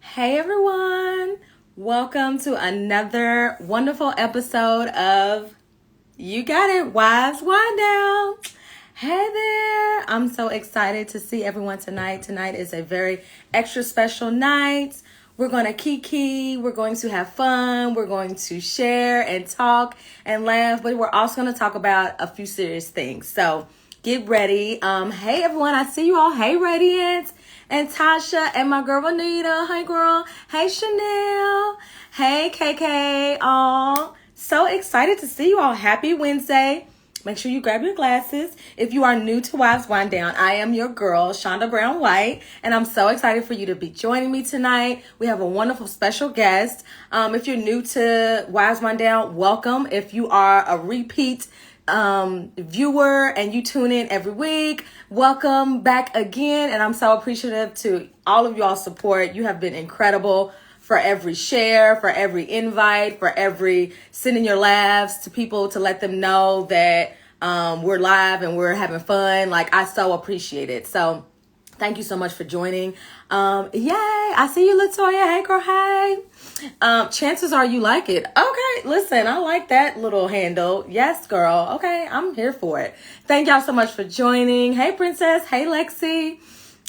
Hey everyone, welcome to another wonderful episode of You Got It, Wives Wind Down. Hey there, I'm so excited to see everyone tonight. Tonight is a very extra special night. We're going to kiki, we're going to have fun, we're going to share and talk and laugh, but we're also going to talk about a few serious things. So get ready. Hey everyone, I see you all. Hey Radiance and Tasha and my girl Anita. Hey girl. Hey Chanel. Hey KK. All so excited to see you all. Happy Wednesday. Make sure you grab your glasses. If you are new to Wives Wind Down, I am your girl, Shonda Brown White, and I'm so excited for you to be joining me tonight. We have a wonderful special guest. If you're new to Wives Wind Down, welcome. If you are a repeat viewer and you tune in every week, welcome back again. And I'm so appreciative to all of y'all's support. You have been incredible. For every share, for every invite, for every sending your laughs to people to let them know that we're live and we're having fun. Like, I so appreciate it. So thank you so much for joining. Yay, I see you, Latoya. Hey, girl, hey. Chances are you like it. Okay, listen, I like that little handle. Yes, girl. Okay, I'm here for it. Thank y'all so much for joining. Hey, Princess. Hey, Lexi.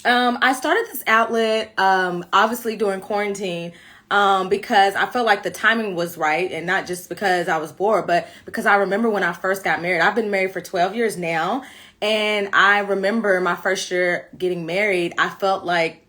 I started this outlet, obviously during quarantine, because I felt like the timing was right, and not just because I was bored, but because I remember when I first got married. I've been married for 12 years now, and I remember my first year getting married. I felt like,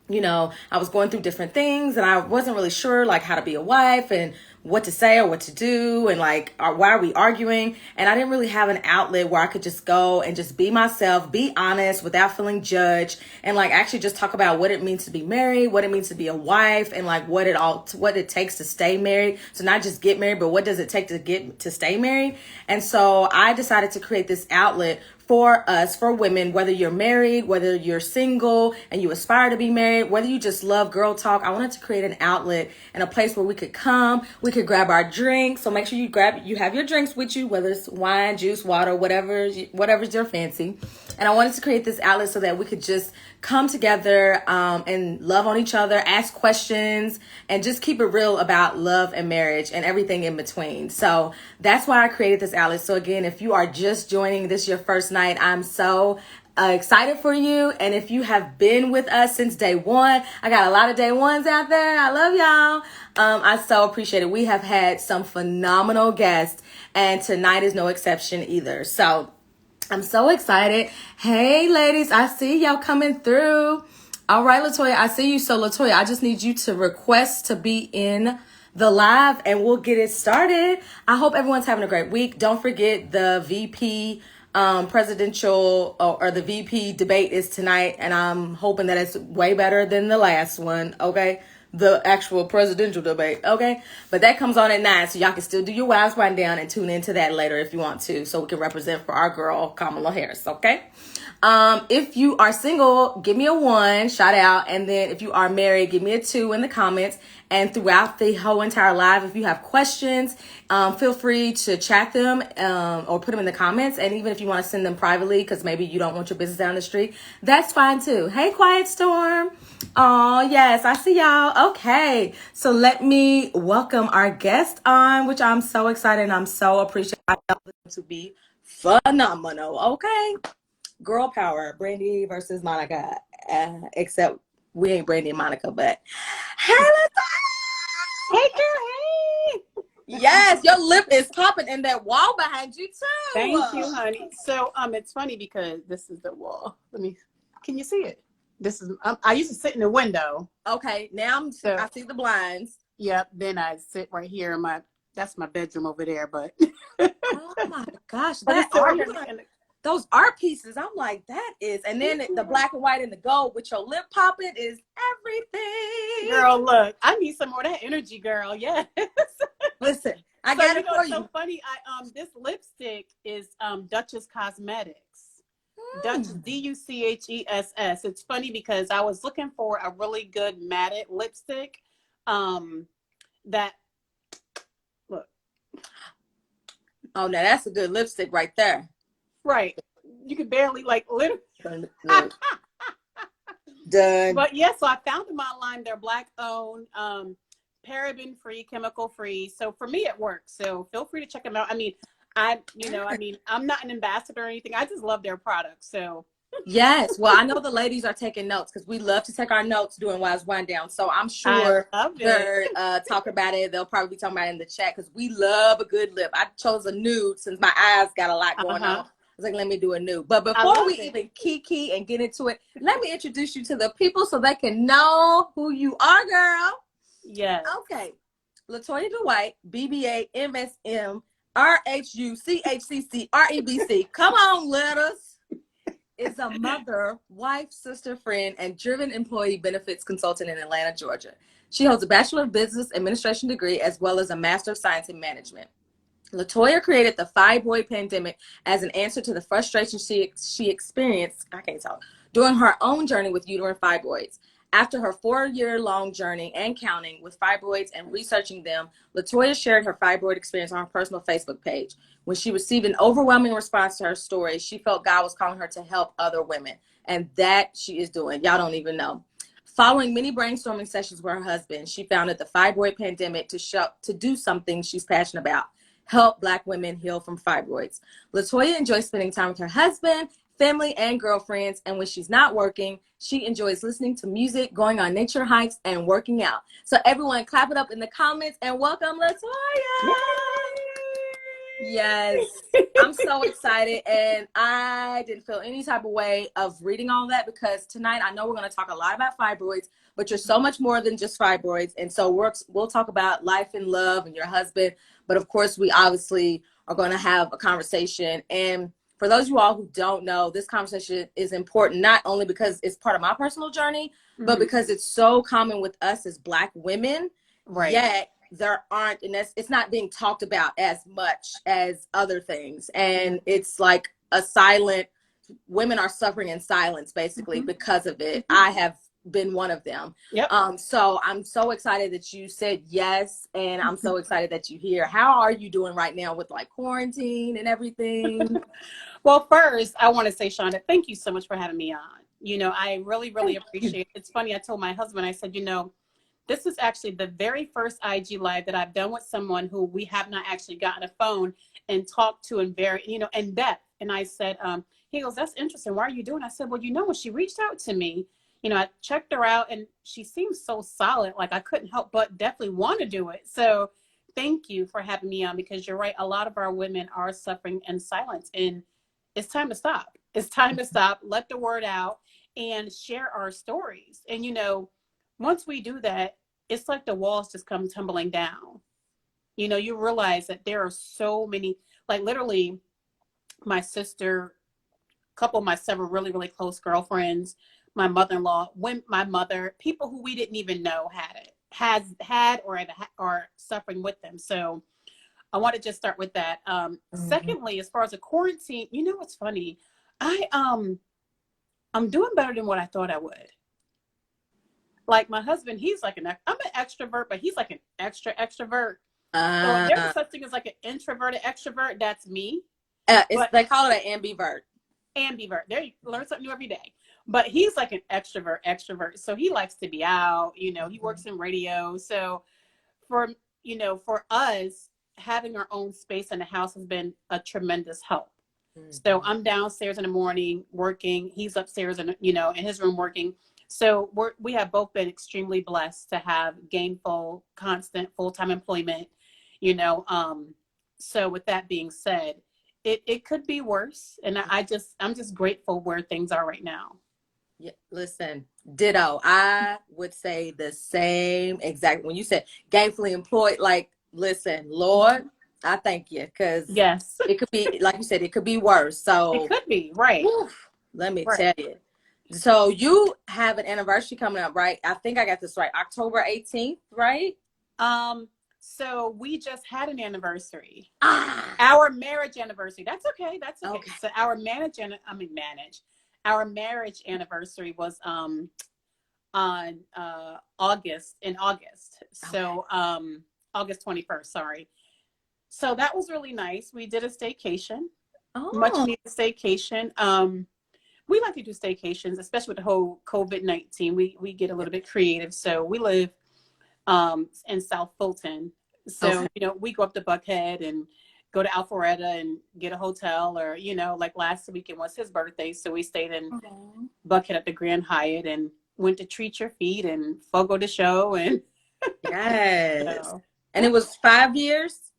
I was going through different things and I wasn't really sure like how to be a wife and what to say or what to do and like, why are we arguing? And I didn't really have an outlet where I could just go and just be myself, be honest without feeling judged, and like actually just talk about what it means to be married, what it means to be a wife, and like what it takes to stay married. So not just get married, but what does it take to stay married? And so I decided to create this outlet for us, for women, whether you're married, whether you're single and you aspire to be married, whether you just love girl talk. I wanted to create an outlet and a place where we could come, we could grab our drinks. So make sure you have your drinks with you, whether it's wine, juice, water, whatever's your fancy. And I wanted to create this outlet so that we could just come together and love on each other, ask questions, and just keep it real about love and marriage and everything in between. So that's why I created this outlet. So again, if you are just joining, this your first night, I'm so excited for you. And if you have been with us since day one, I got a lot of day ones out there. I love y'all. I so appreciate it. We have had some phenomenal guests, and tonight is no exception either. So I'm so excited. Hey, ladies, I see y'all coming through. All right, Latoya, I see you. So, Latoya, I just need you to request to be in the live and we'll get it started. I hope everyone's having a great week. Don't forget the VP presidential or the VP debate is tonight, and I'm hoping that it's way better than the last one, okay? The actual presidential debate, okay? But that comes on at 9, so y'all can still do your Wives Wind Down and tune into that later if you want to, so we can represent for our girl, Kamala Harris, okay? If you are single, give me a 1, shout out, and then if you are married, give me a 2 in the comments. And throughout the whole entire live, if you have questions, feel free to chat them or put them in the comments. And even if you want to send them privately, because maybe you don't want your business down the street, that's fine too. Hey, Quiet Storm. Oh, yes, I see y'all. Okay, so let me welcome our guest on, which I'm so excited and I'm so appreciative. I know them to be phenomenal. Okay, girl power, Brandy versus Monica. Except we ain't Brandy and Monica, but hey, Hey girl, hey! yes, your lip is popping and that wall behind you too. Thank you, honey. So it's funny because this is the wall. Can you see it? This is I used to sit in the window. Okay, now I see the blinds. Yep. Then I sit right here. That's my bedroom over there. But oh my gosh, those art pieces. I'm like, that is, and then the black and white and the gold with your lip popping is everything. Girl, look, I need some more of that energy, girl. Yes. Listen, I got it for you. So funny. This lipstick is Duchess Cosmetics. Duchess DUCHESS. It's funny because I was looking for a really good matted lipstick. That look. Oh, now that's a good lipstick right there. Right. You can barely literally. Done. But yeah, so I found them online. They're Black owned, paraben free, chemical free. So for me, it works. So feel free to check them out. I mean, I'm not an ambassador or anything. I just love their products. So Yes. Well, I know the ladies are taking notes because we love to take our notes doing Wise Wind Down. So I'm I sure love it. they're talking about it. They'll probably be talking about it in the chat because we love a good lip. I chose a nude since my eyes got a lot going on. I was like, let me do a nude. But I before love we it. even kiki and get into it, let me introduce you to the people so they can know who you are, girl. Yes. Okay. Latoya Dwight, BBA, MSM, RHU, CHCC, Come on, letters. Is a mother, wife, sister, friend, and driven employee benefits consultant in Atlanta, Georgia. She holds a Bachelor of Business Administration degree as well as a Master of Science in Management. Latoya created the fibroid pandemic as an answer to the frustration she experienced, during her own journey with uterine fibroids. After her 4-year-long journey and counting with fibroids and researching them, Latoya shared her fibroid experience on her personal Facebook page. When she received an overwhelming response to her story, she felt God was calling her to help other women. And that she is doing. Y'all don't even know. Following many brainstorming sessions with her husband, she founded the Fibroid Pandemic to do something she's passionate about: help Black women heal from fibroids. Latoya enjoys spending time with her husband, family, and girlfriends. And when she's not working, she enjoys listening to music, going on nature hikes, and working out. So everyone clap it up in the comments and welcome Latoya. Yay! Yes. I'm so excited, and I didn't feel any type of way of reading all that because tonight I know we're going to talk a lot about fibroids, but you're so much more than just fibroids. And so we'll talk about life and love and your husband, but of course we obviously are going to have a conversation. And for those of you all who don't know, this conversation is important not only because it's part of my personal journey, but because it's so common with us as Black women, Right. Yet there aren't, and it's not being talked about as much as other things. And it's like women are suffering in silence basically because of it. I have been one of them. Yep. So I'm so excited that you said yes, and I'm so excited that you're here. How are you doing right now with like quarantine and everything? Well, first, I want to say, Shonda, thank you so much for having me on. You know, I really, really appreciate it. It's funny, I told my husband, I said, you know, this is actually the very first IG live that I've done with someone who we have not actually gotten a phone and talked to in in depth. And I said, he goes, that's interesting. Why are you doing it? I said, well, you know, when she reached out to me, you know, I checked her out and she seems so solid. Like I couldn't help but definitely want to do it. So thank you for having me on, because you're right. A lot of our women are suffering in silence, and it's time to stop. It's time to stop, let the word out, and share our stories. And, you know, once we do that, it's like the walls just come tumbling down. You know, you realize that there are so many, like literally my sister, a couple of my several really, really close girlfriends, my mother-in-law, my mother, people who we didn't even know had or suffering with them. So I want to just start with that. Secondly, as far as a quarantine, you know what's funny? I'm doing better than what I thought I would. Like my husband, I'm an extrovert, but he's like an extrovert. So if there's such thing as like an introverted extrovert, that's me. They call it an ambivert. Ambivert. There, you learn something new every day. But he's like an extrovert. So he likes to be out. You know, he works in radio. So for us, having our own space in the house has been a tremendous help. So I'm downstairs in the morning working. He's upstairs in his room working. So we have both been extremely blessed to have gainful, constant, full-time employment, you know. So with that being said, it could be worse. And I'm just grateful where things are right now. Yeah, listen, ditto. I would say the same exact. When you said gainfully employed, like, listen, Lord, I thank you, because yes, it could be, like you said, it could be worse. So it could be, right. Whew, let me tell you. So you have an anniversary coming up, right? I think I got this right. October 18th, right? So we just had an anniversary. Our marriage anniversary. That's okay. Okay. So our marriage anniversary was in August. So August 21st, sorry. So that was really nice. We did a staycation. Much needed staycation. we like to do staycations, especially with the whole COVID-19. We get a little bit creative. So we live in South Fulton. So, Okay. you know, we go up to Buckhead and go to 𝗪𝗲 and get a hotel, or, you know, like last weekend was his birthday. So we stayed in Buckhead at the Grand Hyatt and went to Treat Your Feet and Fogo de Show. And Yes. so, And it was 5 years?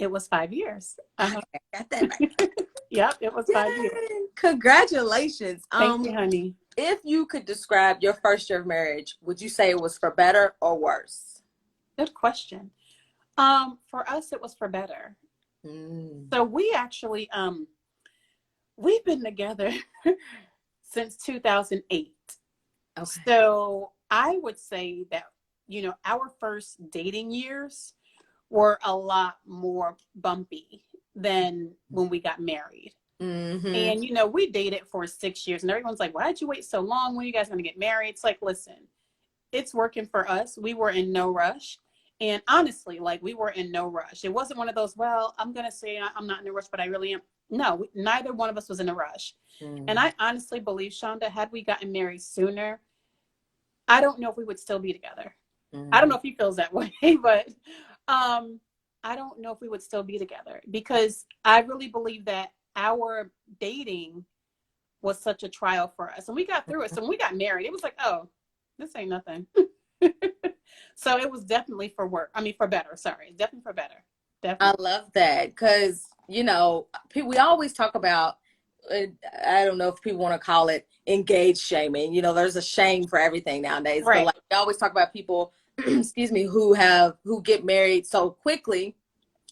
it was 5 years. I got that right. Yep, it was 5 years. Yay. Congratulations. Thank you, honey. If you could describe your first year of marriage, would you say it was for better or worse? Good question. For us, it was for better. Mm. So we actually, we've been together since 2008. Okay. So I would say that, you know, our first dating years were a lot more bumpy than when we got married. Mm-hmm. And, you know, we dated for 6 years and everyone's like, why did you wait so long? When are you guys going to get married? It's like, listen, it's working for us. We were in no rush. And honestly, like, we were in no rush. It wasn't one of those, well, I'm going to say I'm not in a rush, but I really am. No, neither one of us was in a rush. Mm. And I honestly believe, Shonda, had we gotten married sooner, I don't know if we would still be together. Mm. I don't know if he feels that way, but I don't know if we would still be together, because I really believe that our dating was such a trial for us. And we got through it. So when we got married, it was like, oh, this ain't nothing. So it was definitely for work. I mean, for better. Sorry. Definitely for better. Definitely. I love that, because, you know, we always talk about, I don't know if people want to call it engaged shaming. You know, there's a shame for everything nowadays. Right. But like, we always talk about people, excuse me, who get married so quickly.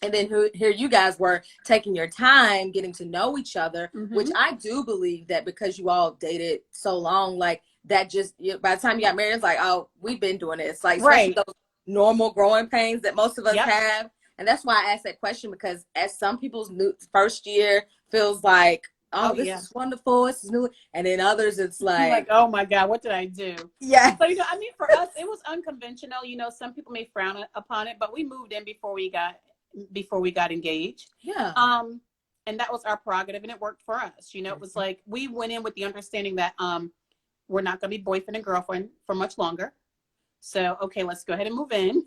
And then here you guys were taking your time getting to know each other, Mm-hmm. which I do believe that because you all dated so long, like that just, by the time you got married, it's like, oh, we've been doing this. Like, especially those normal growing pains that most of us have. And that's why I asked that question, because as some people's first year feels like, oh, this is wonderful, this is new. And then others, it's like, oh my God, what did I do? Yeah. So, you know, I mean, for us, it was unconventional. You know, some people may frown upon it, but we moved in before we got engaged. Yeah. And that was our prerogative, and it worked for us. You know, it was like, we went in with the understanding that we're not going to be boyfriend and girlfriend for much longer. So, okay, let's go ahead and move in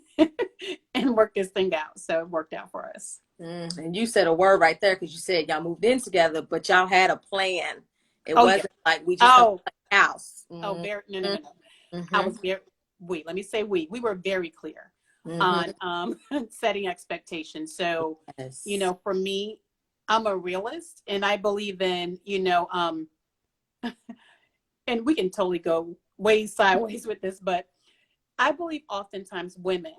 and work this thing out. So it worked out for us. And you said a word right there, because you said y'all moved in together, but y'all had a plan. It wasn't like we just left the house. Oh, very, no. Mm-hmm. I was very, let me say we were very clear on setting expectations. So, you know, for me, I'm a realist, and I believe in, you know, and we can totally go way sideways with this, but I believe oftentimes women,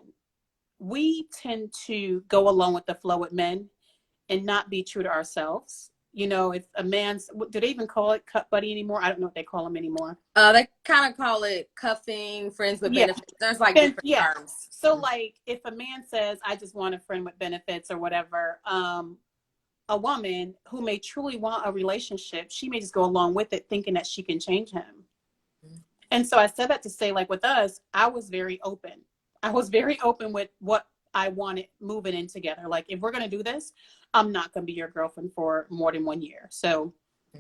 we tend to go along with the flow with men and not be true to ourselves. You know, if a man's, do they even call it cut buddy anymore? I don't know what they call them anymore. They kind of call it cuffing, friends with benefits. There's like different terms. So like, if a man says, I just want a friend with benefits or whatever, a woman who may truly want a relationship, she may just go along with it thinking that she can change him. And so I said that to say, like, with us, I was very open. I was very open with what I wanted moving in together. Like, if we're going to do this, I'm not going to be your girlfriend for more than 1 year. So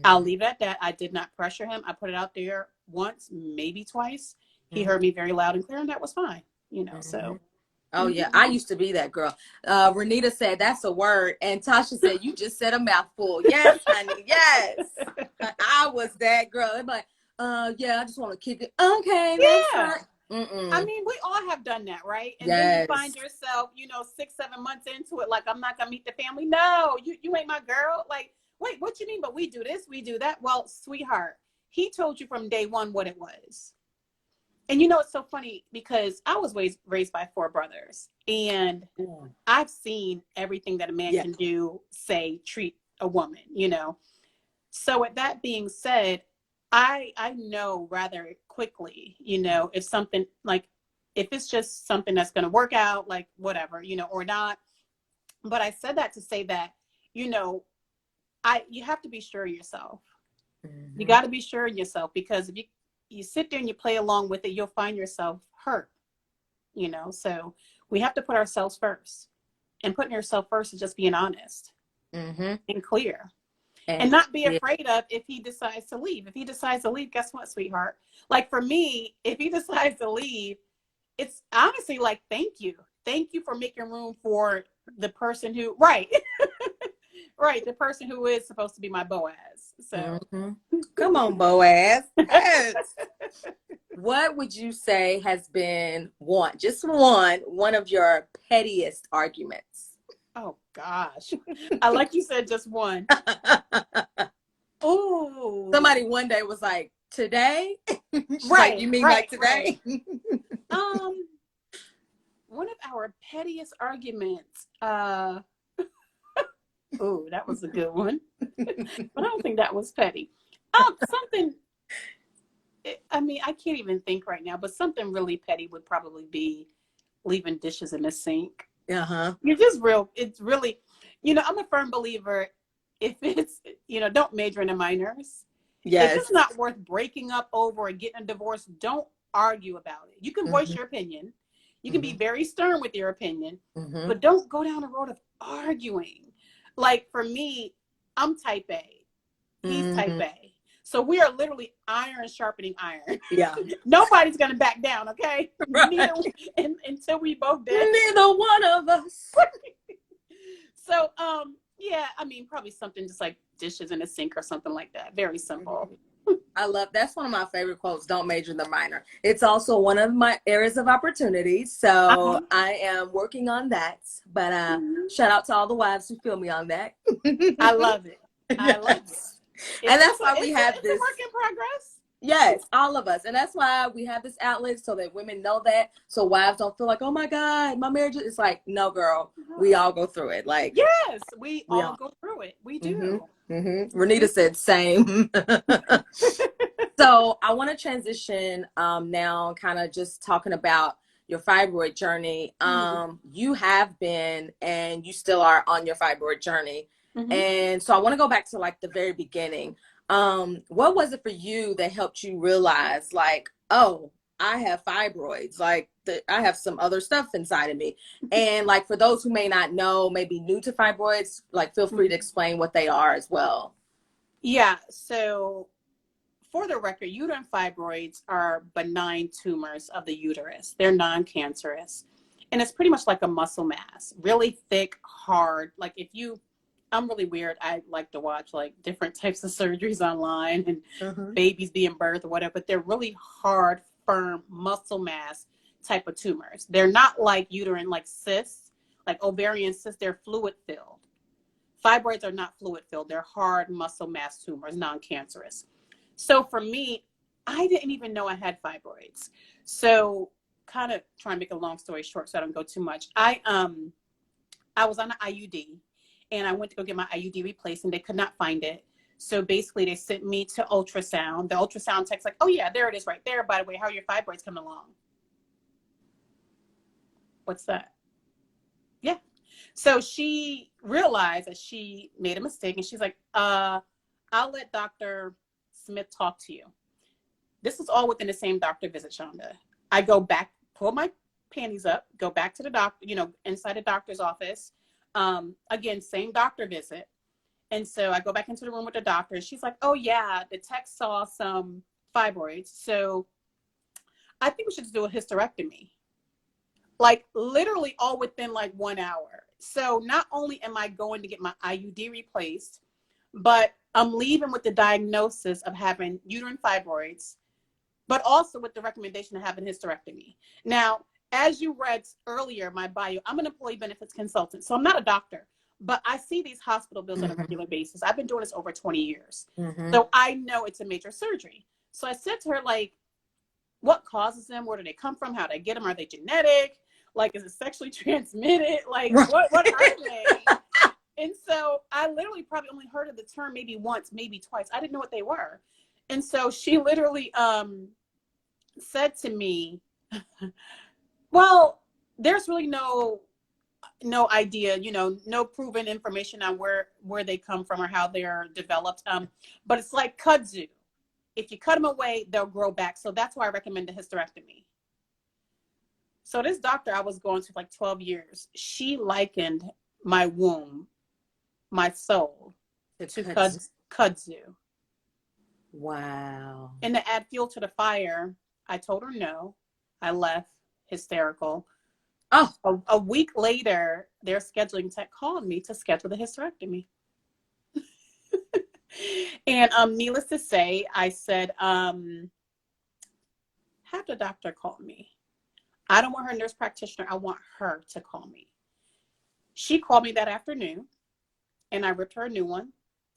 I'll leave it at that. I did not pressure him. I put it out there once, maybe twice. He heard me very loud and clear, and that was fine, you know, so. Oh, yeah. I used to be that girl. Renita said, that's a word. And Tasha said, you just said a mouthful. Yes, honey. Yes. I was that girl. They'd be like, yeah, I just want to kick it. Okay. Yeah. I mean, we all have done that, right? And then you find yourself, you know, 6-7 months into it, like, I'm not going to meet the family. No, you ain't my girl. Like, wait, what you mean? But we do this, we do that. Well, sweetheart, he told you from day one what it was. And you know, it's so funny, because I was raised by 4 brothers, and I've seen everything that a man can do, say, treat a woman, you know. So with that being said, I know rather quickly, you know, if something, like, if it's just something that's going to work out, like, whatever, you know, or not. But I said that to say that, you know, you have to be sure of yourself. You got to be sure of yourself, because if you sit there and you play along with it, you'll find yourself hurt, you know. So we have to put ourselves first, and putting yourself first is just being honest and clear. And not be yeah. afraid of if he decides to leave. If he decides to leave, guess what, sweetheart? Like for me, if he decides to leave, it's honestly like, thank you. Thank you for making room for the person who, right. Right, the person who is supposed to be my Boaz. So Come on, Boaz. Yes. What would you say has been one of your pettiest arguments? Oh gosh. I like you said just one. Ooh. Somebody one day was like, today? She's Right, like, you mean right, like today? Right. One of our pettiest arguments, oh, that was a good one. But I don't think that was petty. Something, I mean, I can't even think right now, but something really petty would probably be leaving dishes in the sink. You're just it's really, I'm a firm believer, if it's, don't major in the minors. Yes. If it's not worth breaking up over or getting a divorce, don't argue about it. You can voice your opinion. You can be very stern with your opinion, but don't go down the road of arguing. Like for me, I'm type A. He's type A. So we are literally iron sharpening iron. Yeah. Nobody's going to back down, okay? Right. Until we both dead. Neither one of us. So, yeah, I mean, probably something just like dishes in a sink or something like that. Very simple. That's one of my favorite quotes. Don't major in the minor. It's also one of my areas of opportunity. So I am working on that. But shout out to all the wives who feel me on that. I love it. I love it. And that's why we have this. It's a work in progress. Yes, all of us. And that's why we have this outlet so that women know that. So wives don't feel like, oh my God, my marriage is like, no, girl, we all go through it. Like, yes, we all go through it. We do. Renita said same. So I want to transition now, kind of just talking about your fibroid journey. You have been and you still are on your fibroid journey. And so I want to go back to like the very beginning. What was it for you that helped you realize like, oh, I have fibroids, like I have some other stuff inside of me? And like, for those who may not know, maybe new to fibroids, like feel free to explain what they are as well. Yeah. So for the record, uterine fibroids are benign tumors of the uterus. They're non-cancerous. And it's pretty much like a muscle mass, really thick, hard. Like I'm really weird. I like to watch like different types of surgeries online and babies being birthed or whatever, but they're really hard, firm muscle mass type of tumors. They're not like uterine, like cysts, like ovarian cysts. They're fluid filled. Fibroids are not fluid filled. They're hard muscle mass tumors, non-cancerous. So for me, I didn't even know I had fibroids. So kind of trying to make a long story short so I don't go too much. I was on an IUD. And I went to go get my IUD replaced and they could not find it. So basically they sent me to ultrasound. The ultrasound tech's like, oh yeah, there it is right there. By the way, how are your fibroids coming along? What's that? Yeah. So she realized that she made a mistake and she's like, I'll let Dr. Smith talk to you. This is all within the same doctor visit, Shonda. I go back, pull my panties up, go back to the doctor, inside the doctor's office. Again, same doctor visit. And so I go back into the room with the doctor and she's like, oh yeah, the tech saw some fibroids. So I think we should do a hysterectomy. Like literally all within like 1 hour. So not only am I going to get my IUD replaced, but I'm leaving with the diagnosis of having uterine fibroids, but also with the recommendation of having hysterectomy. Now, as you read earlier, my bio, I'm an employee benefits consultant. So I'm not a doctor, but I see these hospital bills on a regular basis. I've been doing this over 20 years. So I know it's a major surgery. So I said to her, like, what causes them? Where do they come from? How do I get them? Are they genetic? Like, is it sexually transmitted? Like, what are they? And so I literally probably only heard of the term maybe once, maybe twice. I didn't know what they were. And so she literally said to me, well, there's really no idea, no proven information on where they come from or how they're developed. But it's like kudzu. If you cut them away, they'll grow back. So that's why I recommend a hysterectomy. So this doctor I was going to for like 12 years, she likened my womb, my soul, to kudzu. kudzu. Wow. And to add fuel to the fire, I told her no. I left hysterical. Oh, A week later, their scheduling tech called me to schedule the hysterectomy. And needless to say, I said, have the doctor call me. I don't want her nurse practitioner. I want her to call me. She called me that afternoon, and I ripped her a new one.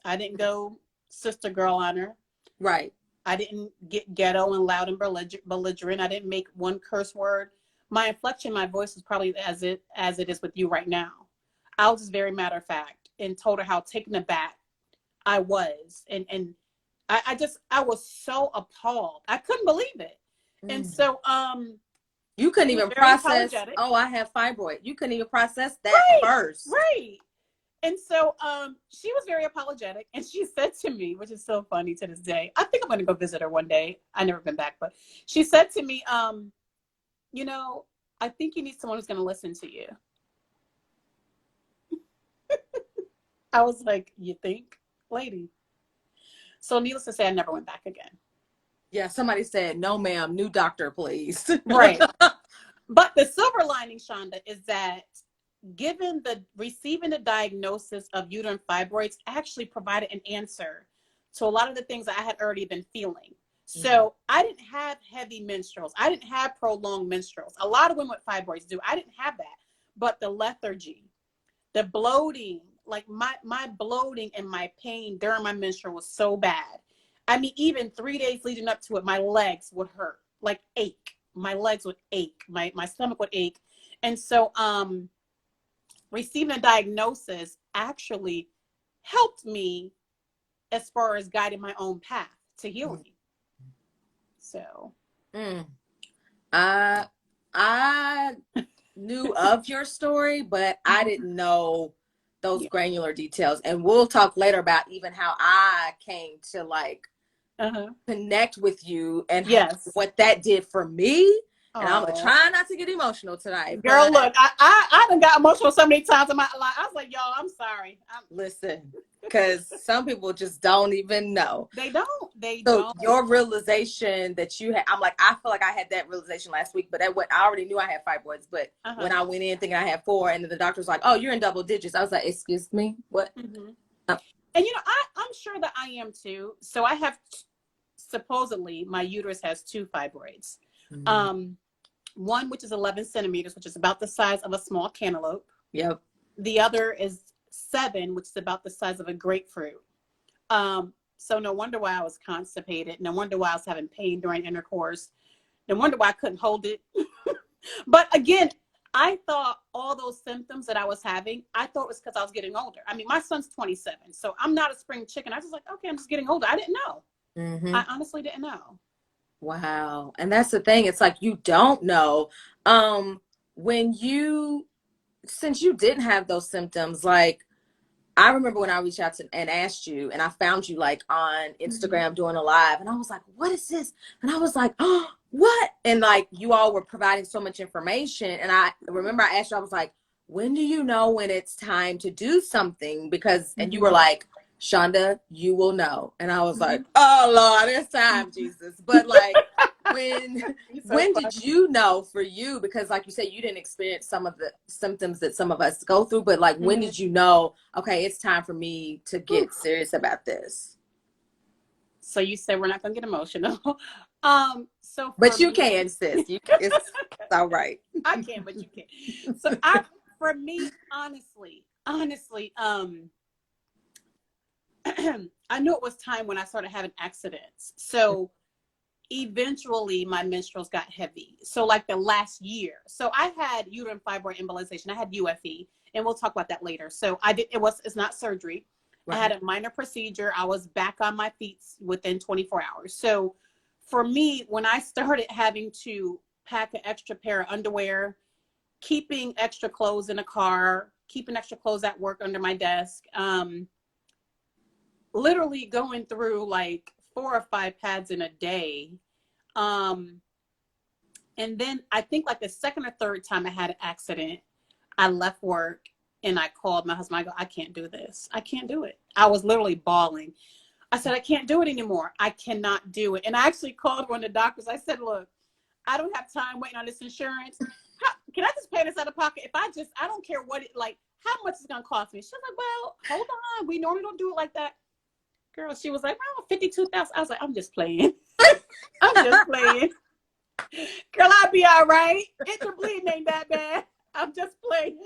I didn't go sister girl on her. right. I didn't get ghetto and loud and belligerent. I didn't make one curse word. My inflection, my voice is probably as it is with you right now. I was just very matter of fact and told her how taken aback I was. And I was so appalled. I couldn't believe it. And so you couldn't even process, oh, I have fibroid. You couldn't even process that first. Right. And so she was very apologetic, and she said to me, which is so funny to this day, I think I'm going to go visit her one day. I've never been back, but she said to me, you know, I think you need someone who's going to listen to you. I was like, you think, lady? So needless to say, I never went back again. Yeah, somebody said, no, ma'am, new doctor, please. Right. But the silver lining, Shonda, is that receiving the diagnosis of uterine fibroids actually provided an answer to a lot of the things I had already been feeling. So I didn't have heavy menstruals. I didn't have prolonged menstruals. A lot of women with fibroids do. I didn't have that. But the lethargy, the bloating, like my bloating and my pain during my menstrual was so bad. I mean, even 3 days leading up to it, my legs would hurt, like ache. My legs would ache. My stomach would ache. And so receiving a diagnosis actually helped me as far as guiding my own path to healing. So I knew of your story, but I didn't know those granular details. And we'll talk later about even how I came to like connect with you and what that did for me. And I'm gonna try not to get emotional tonight. Girl, look, I done got emotional so many times in my life. I was like, y'all, I'm sorry. Listen, because some people just don't even know. They don't. So your realization that you had, I'm like, I feel like I had that realization last week, but I already knew I had fibroids. But when I went in thinking I had 4, and then the doctor was like, oh, you're in double digits. I was like, excuse me, what? And you know, I'm sure that I am too. So I have, supposedly, my uterus has 2 fibroids. One, which is 11 centimeters, which is about the size of a small cantaloupe. Yep. The other is 7, which is about the size of a grapefruit. So no wonder why I was constipated. No wonder why I was having pain during intercourse. No wonder why I couldn't hold it. But again, I thought all those symptoms that I was having, I thought it was because I was getting older. I mean, my son's 27, so I'm not a spring chicken. I was just like, okay, I'm just getting older. I didn't know. I honestly didn't know. Wow. And that's the thing. It's like, you don't know. Since you didn't have those symptoms, like, I remember when I reached out and asked you, and I found you like on Instagram doing a live, and I was like, what is this? And I was like, oh, what? And like, you all were providing so much information. And I remember I asked you, I was like, when do you know when it's time to do something? Because, and you were like, Shonda, you will know. And I was like, oh Lord, it's time, Jesus. But like, when did you know for you? Because like you said, you didn't experience some of the symptoms that some of us go through, but like, when did you know, okay, it's time for me to get serious about this? So you said we're not going to get emotional. But you can, sis. It's all right. I can, but you can't. So for me, honestly, I knew it was time when I started having accidents. So eventually my menstruals got heavy. So like the last year. So I had uterine fibroid embolization. I had UFE, and we'll talk about that later. So it's not surgery. Right. I had a minor procedure. I was back on my feet within 24 hours. So for me, when I started having to pack an extra pair of underwear, keeping extra clothes in the car, keeping extra clothes at work under my desk, literally going through like 4 or 5 pads in a day. And then I think like the second or third time I had an accident, I left work And I called my husband. I go, I can't do this. I can't do it. I was literally bawling. I said, I can't do it anymore. I cannot do it. And I actually called one of the doctors. I said, look, I don't have time waiting on this insurance. Can I just pay this out of pocket? If I don't care what it, like, how much it's going to cost me. She was like, well, hold on. We normally don't do it like that. Girl, she was like, oh, 52,000. I was like, I'm just playing. I'm just playing. Girl, I'll be all right. The bleeding ain't that bad. I'm just playing.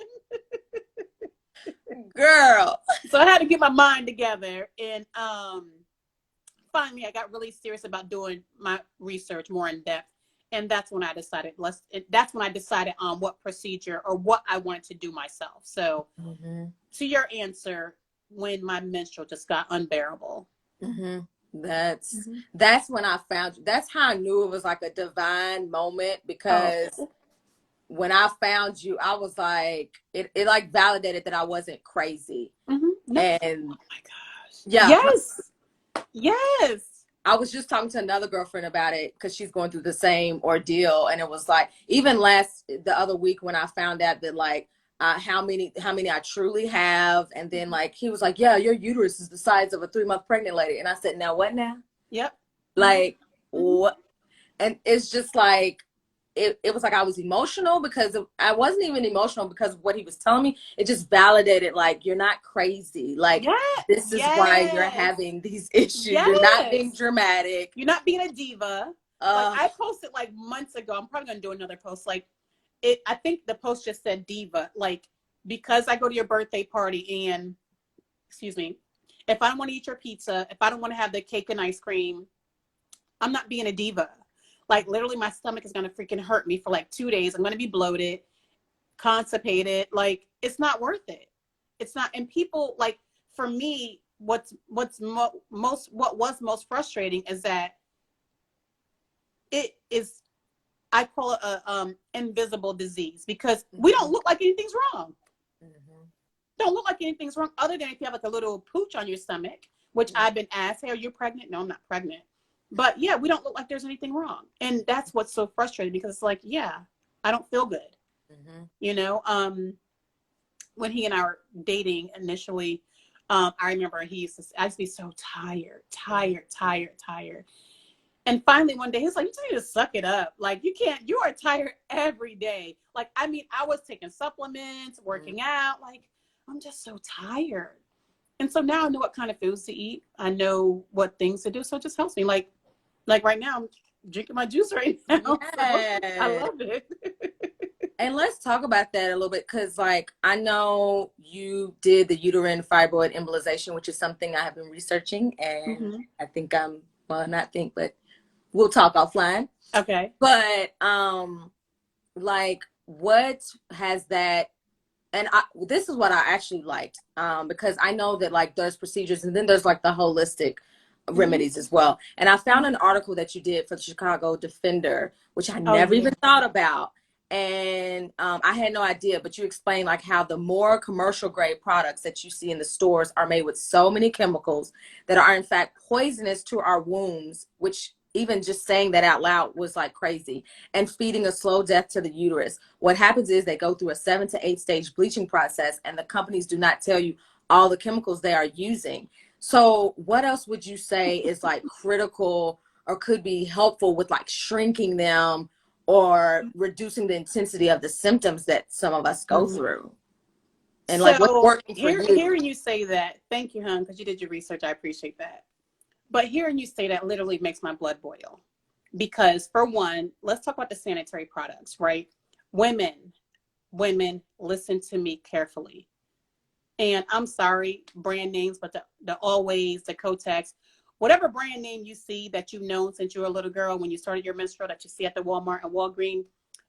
Girl. So I had to get my mind together. And finally, I got really serious about doing my research more in depth. And that's when I decided on what procedure or what I wanted to do myself. So to your answer, when my menstrual just got unbearable. That's when I found you. That's how I knew it was like a divine moment, because when I found you, I was like, it like validated that I wasn't crazy. And oh my gosh. Yeah. Yes. I was just talking to another girlfriend about it because she's going through the same ordeal. And it was like, even the other week when I found out that like, how many I truly have. And then like, he was like, yeah, your uterus is the size of a 3-month pregnant lady. And I said, now what now? Yep. Like, what? And it's just like, it was like I was emotional because I wasn't even emotional because of what he was telling me. It just validated, like, you're not crazy. Like, this is why you're having these issues. You're not being dramatic. You're not being a diva. Like, I posted like months ago. I'm probably going to do another post. Like, I think the post just said diva. Like, because I go to your birthday party and, excuse me, if I don't want to eat your pizza, if I don't want to have the cake and ice cream, I'm not being a diva. Like, literally, my stomach is going to freaking hurt me for like 2 days. I'm going to be bloated, constipated. Like, it's not worth it. It's not. And people, like, for me, what was most frustrating is that it is, I call it a invisible disease, because we don't look like anything's wrong. Don't look like anything's wrong, other than if you have like a little pooch on your stomach, which I've been asked, hey, are you pregnant? No, I'm not pregnant. But yeah, we don't look like there's anything wrong. And that's what's so frustrating, because it's like, yeah, I don't feel good. You know, when he and I were dating initially, I remember I used to be so tired. And finally one day he's like, you just need to suck it up. Like, you are tired every day. Like, I mean, I was taking supplements, working out, like, I'm just so tired. And so now I know what kind of foods to eat. I know what things to do. So it just helps me. Like right now, I'm drinking my juice right now. Yes. So I love it. And let's talk about that a little bit, because like, I know you did the uterine fibroid embolization, which is something I have been researching, and I think but we'll talk offline. Okay. But like, what has that? And this is what I actually liked, because I know that like there's procedures, and then there's like the holistic remedies as well. And I found an article that you did for the Chicago Defender, which I never even thought about. And I had no idea, but you explained like how the more commercial grade products that you see in the stores are made with so many chemicals that are in fact poisonous to our wombs, which even just saying that out loud was like crazy, and feeding a slow death to the uterus. What happens is they go through a 7 to 8 stage bleaching process, and the companies do not tell you all the chemicals they are using. So what else would you say is like critical or could be helpful with like shrinking them or reducing the intensity of the symptoms that some of us go through? And so, like, what's working for you? Hearing you say that, thank you, hon, because you did your research. I appreciate that. But hearing you say that literally makes my blood boil. Because for one, let's talk about the sanitary products, right? Women, listen to me carefully. And I'm sorry, brand names, but the Always, the Kotex, whatever brand name you see that you've known since you were a little girl, when you started your menstrual, that you see at the Walmart and Walgreens,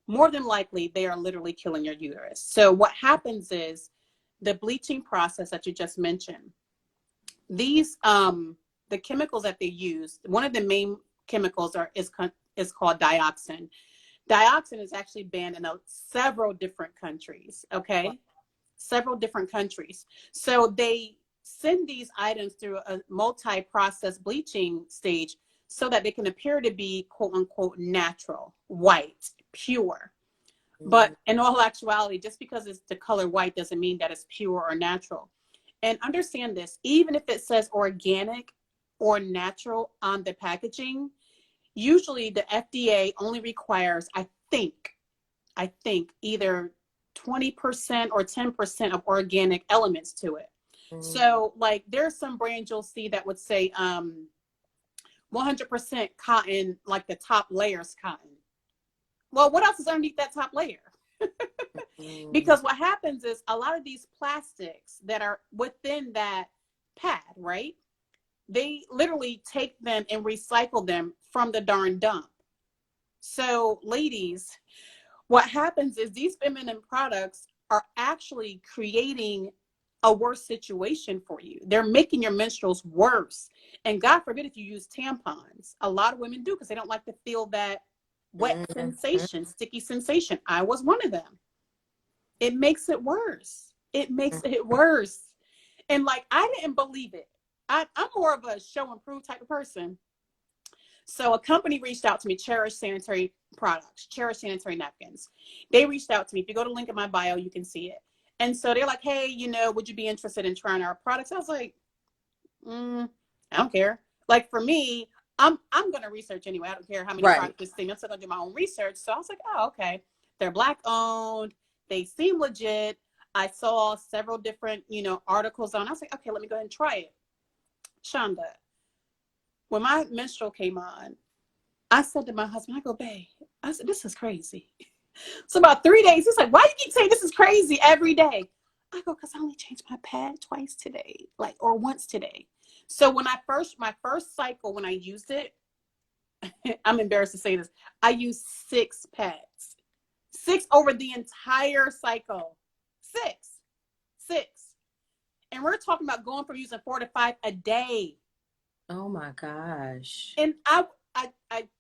more than likely, they are literally killing your uterus. So what happens is the bleaching process that you just mentioned, these, the chemicals that they use, one of the main chemicals is called dioxin. Dioxin is actually banned in several different countries, okay? Several different countries. So they send these items through a multi-process bleaching stage so that they can appear to be quote unquote natural, white, pure. But in all actuality, just because it's the color white doesn't mean that it's pure or natural. And understand this, even if it says organic or natural on the packaging, usually the FDA only requires, I think either 20% or 10% of organic elements to it. So like there's some brands you'll see that would say 100% cotton, like the top layer's cotton. Well, what else is underneath that top layer? Because what happens is a lot of these plastics that are within that pad, right? They literally take them and recycle them from the darn dump. So ladies, what happens is these feminine products are actually creating a worse situation for you. They're making your menstruals worse. And God forbid if you use tampons. A lot of women do because they don't like to feel that wet sensation, sticky sensation. I was one of them. It makes it worse. It makes it worse. And like, I didn't believe it. I'm more of a show and prove type of person. So a company reached out to me, Cherish sanitary products, Cherish sanitary napkins. They reached out to me. If you go to the link in my bio, you can see it. And so they're like, hey, you know, would you be interested in trying our products? I was like, I don't care. Like for me, I'm going to research anyway. I don't care how many products this thing. I'm still going to do my own research. So I was like, oh, okay. They're Black owned. They seem legit. I saw several different, you know, articles on. I was like, okay, let me go ahead and try it. Shonda, when my menstrual came on, I said to my husband, I go, babe, I said, this is crazy. So about 3 days, he's like, why you keep saying this is crazy every day? I go, because I only changed my pad twice today, like, or once today. So when my first cycle, when I used it, I'm embarrassed to say this, I used 6 pads. 6 over the entire cycle. 6. And we're talking about going from using 4 to 5 a day. Oh my gosh. And I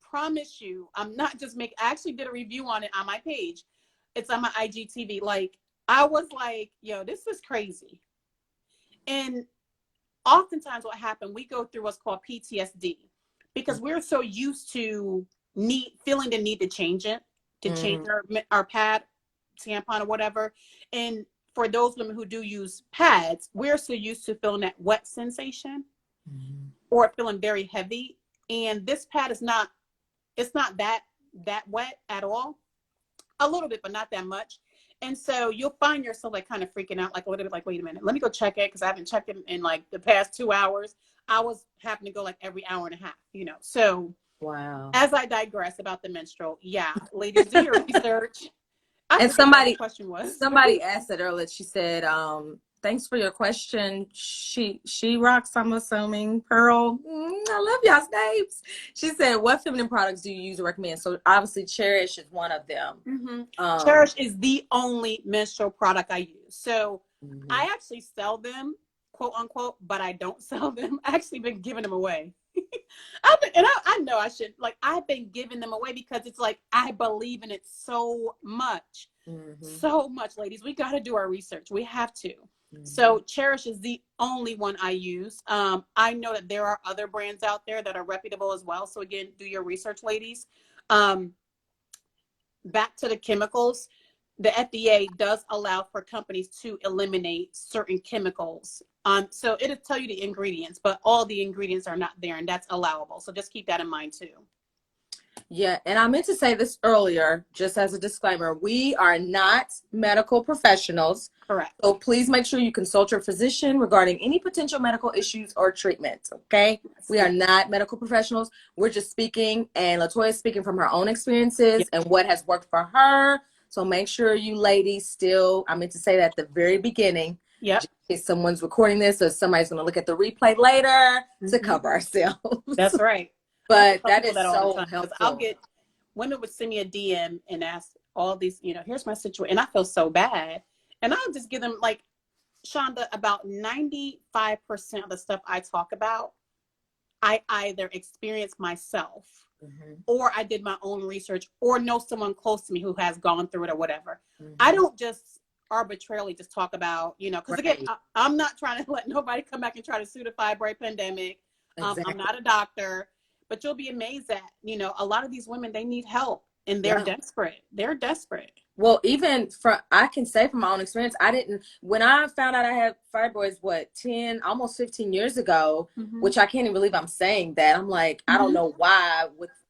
promise you, I'm not just I actually did a review on it on my page. It's on my IGTV. Like, I was like, yo, this is crazy. And oftentimes what happened, we go through what's called PTSD because we're so used to feeling the need to change it, to change our pad, tampon or whatever. And for those women who do use pads, we're so used to feeling that wet sensation or feeling very heavy. And this pad is not, it's not that wet at all. A little bit, but not that much. And so you'll find yourself like kind of freaking out, like a little bit like, wait a minute, let me go check it. Cause I haven't checked it in like the past 2 hours. I was having to go like every hour and a half, you know? So wow. As I digress about the menstrual, yeah, ladies, do your research. And somebody asked it earlier. She said, thanks for your question. She rocks, I'm assuming. Pearl. I love y'all's names. She said, what feminine products do you use or recommend? So obviously Cherish is one of them. Cherish is the only menstrual product I use. So I actually sell them, quote unquote, but I don't sell them. I actually been giving them away. I know I should, like, I've been giving them away because it's like, I believe in it so much. So much, ladies. We got to do our research. We have to. So Cherish is the only one I use. I know that there are other brands out there that are reputable as well. So again, do your research, ladies. Back to the chemicals. The FDA does allow for companies to eliminate certain chemicals. So it'll tell you the ingredients, but all the ingredients are not there, and that's allowable. So just keep that in mind too. Yeah, and I meant to say this earlier, just as a disclaimer, we are not medical professionals. Correct. So please make sure you consult your physician regarding any potential medical issues or treatments, okay? We are not medical professionals. We're just speaking, and Latoya is speaking from her own experiences and what has worked for her. So make sure you ladies still, I meant to say that at the very beginning. Yep. If someone's recording this or somebody's going to look at the replay later to cover ourselves. That's right. But that is so helpful. I'll get, women would send me a DM and ask all these, you know, here's my situation. And I feel so bad. And I'll just give them, like, Shonda, about 95% of the stuff I talk about, I either experienced myself or I did my own research or know someone close to me who has gone through it or whatever. I don't just arbitrarily just talk about, you know, because again, I'm not trying to let nobody come back and try to sue the fibroid pandemic. I'm not a doctor, but you'll be amazed that, you know, a lot of these women, they need help and they're desperate. They're desperate. Well, even from, I can say from my own experience, I didn't, when I found out I had fibroids, what, 10, almost 15 years ago, Mm-hmm. which I can't even believe I'm saying that. I'm like, I don't Mm-hmm. know why,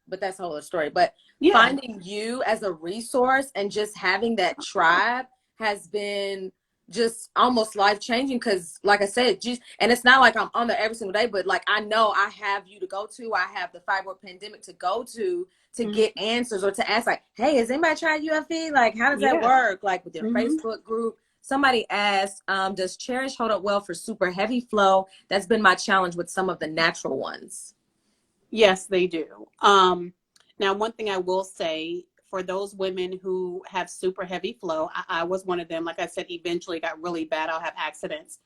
but that's a whole other story. But Yeah. finding you as a resource and just having that tribe has been just almost life changing. Because, like I said, just, and it's not like I'm on there every single day, but like I know I have you to go to, I have the fibroid pandemic to go to Mm-hmm. get answers or to ask like, hey, has anybody tried UFE? Like, how does that Yeah. work? Like with your Mm-hmm. Facebook group. Somebody asked, does Cherish hold up well for super heavy flow? That's been my challenge with some of the natural ones. Yes, they do. Now, one thing I will say for those women who have super heavy flow, I was one of them. Like I said, eventually got really bad. I'll have accidents.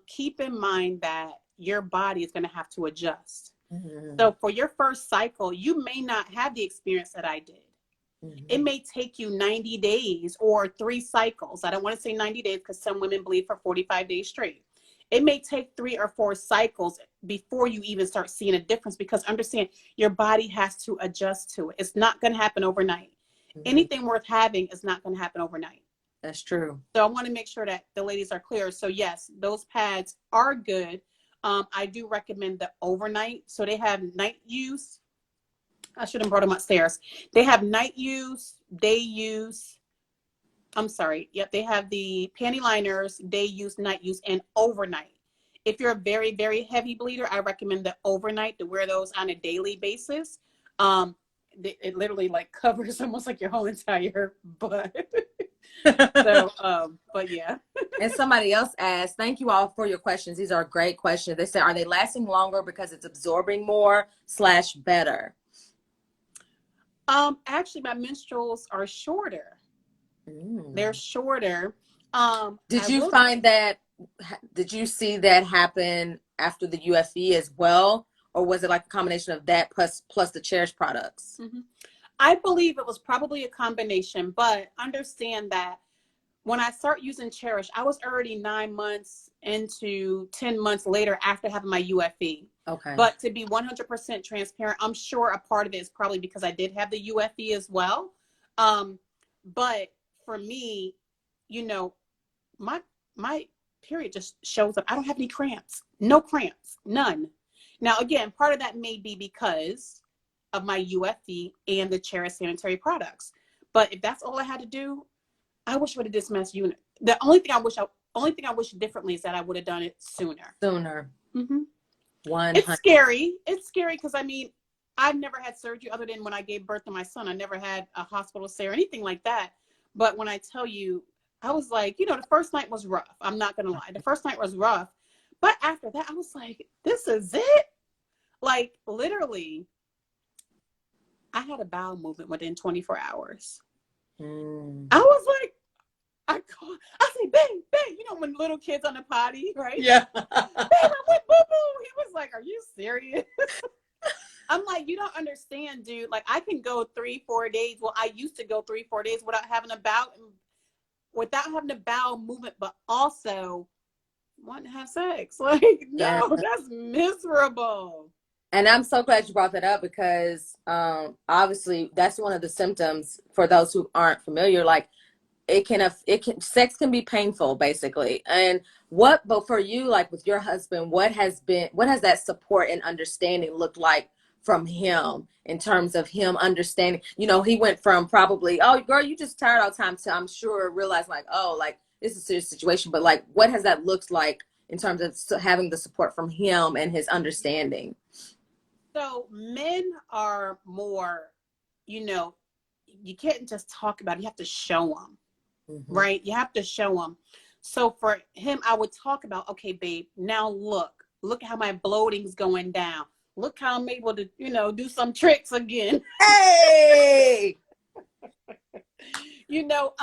Keep in mind that your body is going to have to adjust. Mm-hmm. So for your first cycle, you may not have the experience that I did. Mm-hmm. It may take you 90 days or 3 cycles. I don't want to say 90 days because some women bleed for 45 days straight. It may take 3 or 4 cycles before you even start seeing a difference, because understand, your body has to adjust to it. It's not going to happen overnight. Mm-hmm. Anything worth having is not going to happen overnight. That's true. So I want to make sure that the ladies are clear. So yes, those pads are good. I do recommend the overnight. So they have night use. I should have brought them upstairs. They have night use, day use. I'm sorry. Yep, they have the panty liners, day use, night use, and overnight. If you're a very, very heavy bleeder, I recommend the overnight, to wear those on a daily basis. It literally like covers almost like your whole entire butt. So, but yeah. And somebody else asked, thank you all for your questions. These are great questions. They said, are they lasting longer because it's absorbing more / better? Actually, my menstruals are shorter. They're Mm. shorter. Did I you will. find that, did you see that happen after the UFE as well? Or was it like a combination of that plus the Cherish products? Mhm. I believe it was probably a combination, but understand that when I start using Cherish, I was already 9 months into 10 months later after having my UFE. Okay. But to be 100% transparent, I'm sure a part of it is probably because I did have the UFE as well. But for me, you know, my my period just shows up. I don't have any cramps. No cramps. None. Now, again, part of that may be because of my UFE and the Cherish sanitary products. But if that's all I had to do, I wish I would have dismissed unit. The only thing I wish differently is that I would have done it sooner. Sooner. Mm-hmm. 100. It's scary. It's scary because I mean, I've never had surgery other than when I gave birth to my son. I never had a hospital stay or anything like that. But when I tell you, I was like, you know, the first night was rough. I'm not gonna lie. The first night was rough. But after that, I was like, this is it. Like literally, I had a bowel movement within 24 hours. I was like, I say, babe, you know, when little kids on the potty, right? Yeah. Babe, I went boo-boo. He was like, are you serious? I'm like, you don't understand, dude. Like, I can go 3-4 days. Well, I used to go 3-4 days without having a bowel movement, but also want to have sex. Like, Yeah. no, that's miserable. And I'm so glad you brought that up because obviously that's one of the symptoms for those who aren't familiar. Like sex can be painful basically. And but for you, like with your husband, what has that support and understanding looked like from him in terms of him understanding? You know, he went from probably, oh girl, you just tired all the time, to I'm sure realize like, oh, like this is a serious situation. But like, what has that looked like in terms of having the support from him and his understanding? So men are more, you know, you can't just talk about it. You have to show them, right? You have to show them. So for him, I would talk about, okay, babe, now look how my bloating's going down. Look how I'm able to, you know, do some tricks again. Hey! You know,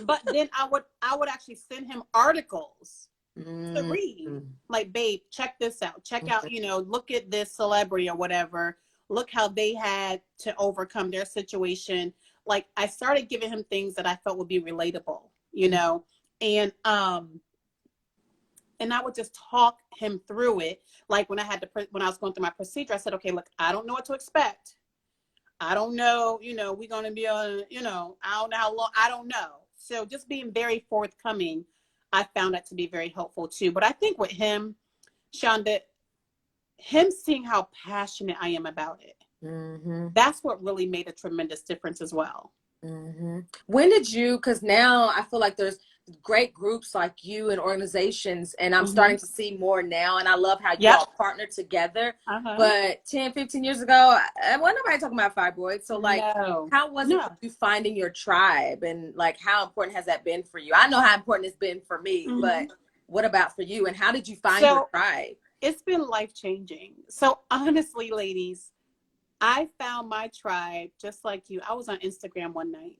but then I would actually send him articles to read. Like, babe, check this out. Check out, you know, look at this celebrity or whatever. Look how they had to overcome their situation. Like, I started giving him things that I felt would be relatable, you know, and I would just talk him through it. Like when I was going through my procedure, I said, okay, look, I don't know what to expect. I don't know, we're going to be on, I don't know how long, I don't know. So just being very forthcoming, I found that to be very helpful too. But I think with him, Shonda, him seeing how passionate I am about it, that's what really made a tremendous difference as well. When did you, because now I feel like there's great groups like you and organizations, and I'm starting to see more now, and I love how you all partner together. But 10, 15 years ago, wasn't nobody talking about fibroids. So like, how was it for you finding your tribe, and like, how important has that been for you? I know how important it's been for me, but what about for you, and how did you find your tribe? It's been life-changing. So honestly, ladies, I found my tribe just like you. I was on Instagram one night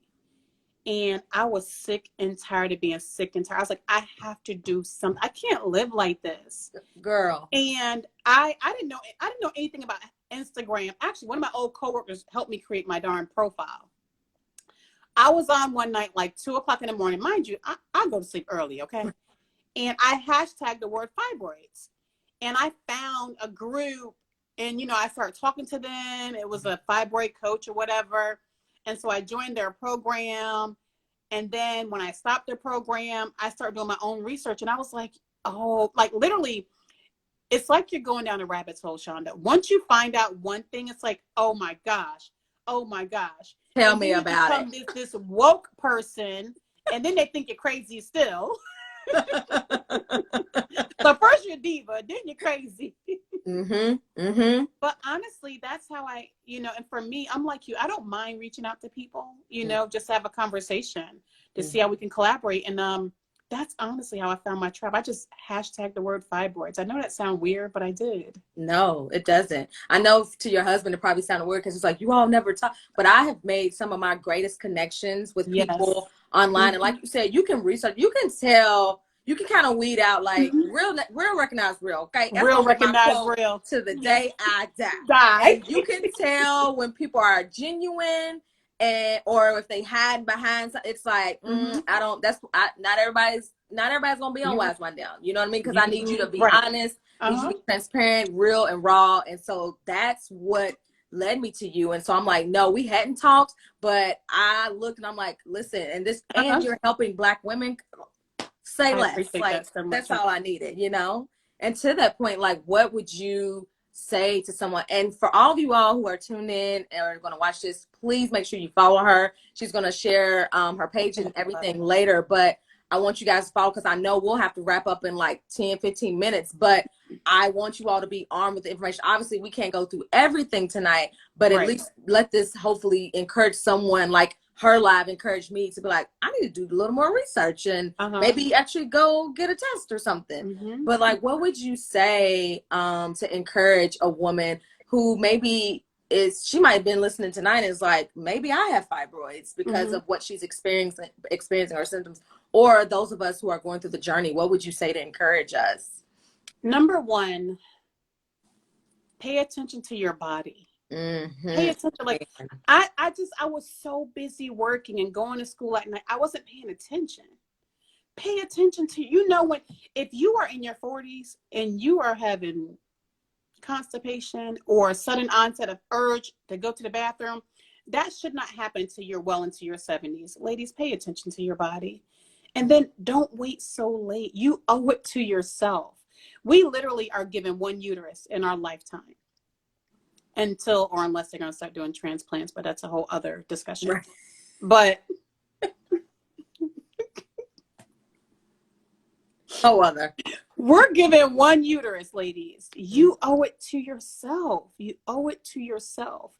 and I was sick and tired of being sick and tired. I was like, I have to do something. I can't live like this. Girl. And I didn't know anything about Instagram. Actually, one of my old coworkers helped me create my darn profile. I was on one night, like 2:00 in the morning. Mind you, I go to sleep early, okay? And I hashtagged the word fibroids. And I found a group. And, I started talking to them. It was a fibroid coach or whatever. And so I joined their program. And then when I stopped their program, I started doing my own research. And I was like, oh, like literally, it's like you're going down a rabbit hole, Shonda. Once you find out one thing, it's like, oh my gosh. Oh my gosh. Tell me about it. This woke person. And then they think you're crazy still. So first you're a diva, then you're crazy. But honestly, that's how I, and for me, I'm like you. I don't mind reaching out to people, just have a conversation to see how we can collaborate. And that's honestly how I found my tribe. I just hashtagged the word fibroids. I know that sounds weird, but I did. No, it doesn't. I know to your husband, it probably sounded weird because it's like, you all never talk. But I have made some of my greatest connections with people online. And like you said, you can research, you can tell. You can kind of weed out like real recognize real. Okay, that's real recognize real to the day I die. And you can tell when people are genuine, or if they hide behind. It's like I don't. Not everybody's gonna be on Wise One Down. You know what I mean? Because I need you to be honest, need you to be transparent, real, and raw. And so that's what led me to you. And so I'm like, no, we hadn't talked, but I looked and I'm like, listen, and and you're helping Black women. Say less. Like that's all I needed, And to that point, like, what would you say to someone? And for all of you all who are tuned in and are going to watch this, please make sure you follow her. She's going to share her page and everything later. But I want you guys to follow because I know we'll have to wrap up in like 10, 15 minutes. But I want you all to be armed with the information. Obviously, we can't go through everything tonight, but at least let this hopefully encourage someone like her live encouraged me to be like, I need to do a little more research and maybe actually go get a test or something. But like, what would you say to encourage a woman who maybe she might have been listening tonight and is like, maybe I have fibroids because of what she's experiencing her symptoms, or those of us who are going through the journey? What would you say to encourage us? Number one, pay attention to your body. Pay attention. Like I was so busy working and going to school at night. I wasn't paying attention. Pay attention to, if you are in your 40s and you are having constipation or a sudden onset of urge to go to the bathroom, that should not happen until you're well into your 70s. Ladies, pay attention to your body. And then don't wait so late. You owe it to yourself. We literally are given one uterus in our lifetime. Until or unless they're going to start doing transplants, but that's a whole other discussion. Right. But we're given one uterus, ladies. You owe it to yourself. You owe it to yourself.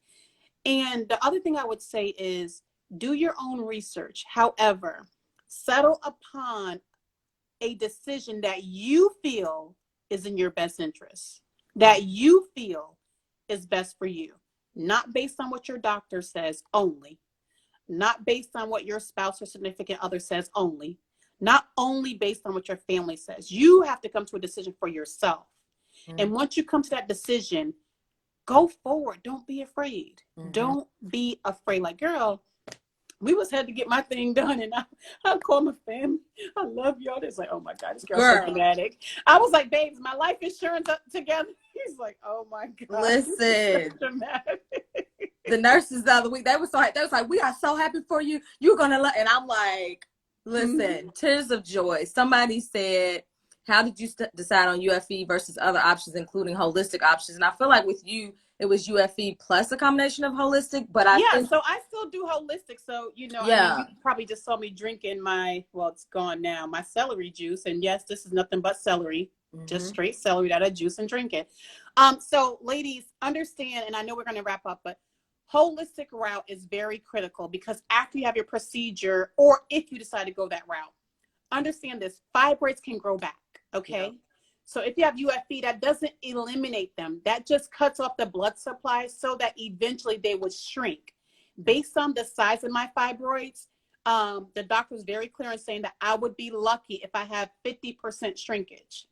And the other thing I would say is do your own research. However, settle upon a decision that you feel is in your best interest, that you feel is best for you, not based on what your doctor says only, not based on what your spouse or significant other says only, not only based on what your family says. You have to come to a decision for yourself. And once you come to that decision, go forward. Don't be afraid. Don't be afraid. Like, girl, we had to get my thing done, and I call my family. I love y'all. It's like, oh my God, this girl's so dramatic. I was like, babes, my life insurance up together. He's like, oh my God, listen, dramatic. the nurses the other week, they was like, we are so happy for you. You're going to, and I'm like, listen, tears of joy. Somebody said, how did you decide on UFE versus other options, including holistic options? And I feel like with you, it was UFE plus a combination of holistic, but I think. So I still do holistic. So, you know, Yeah. I mean, you probably just saw me drinking my, well, it's gone now, my celery juice. And yes, this is nothing but celery, just straight celery that I juice and drink it. So ladies, understand, and I know we're going to wrap up, but holistic route is very critical because after you have your procedure, or if you decide to go that route, understand this, fibroids can grow back. Okay. Yep. So if you have UFE, that doesn't eliminate them. That just cuts off the blood supply so that eventually they would shrink. Based on the size of my fibroids, the doctor was very clear in saying that I would be lucky if I have 50% shrinkage.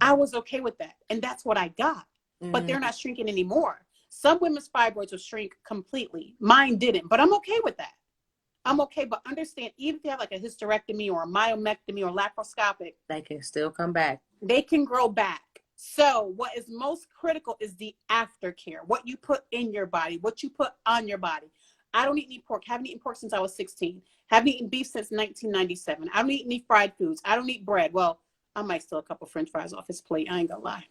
I was okay with that. And that's what I got. But they're not shrinking anymore. Some women's fibroids will shrink completely. Mine didn't, but I'm okay with that. I'm okay, but understand, even if you have like a hysterectomy or a myomectomy or laparoscopic, they can still come back. They can grow back. So what is most critical is the aftercare, what you put in your body, what you put on your body. I don't eat any pork. Haven't eaten pork since I was 16. Haven't eaten beef since 1997. I don't eat any fried foods. I don't eat bread. Well, I might steal a couple French fries off his plate. I ain't gonna lie.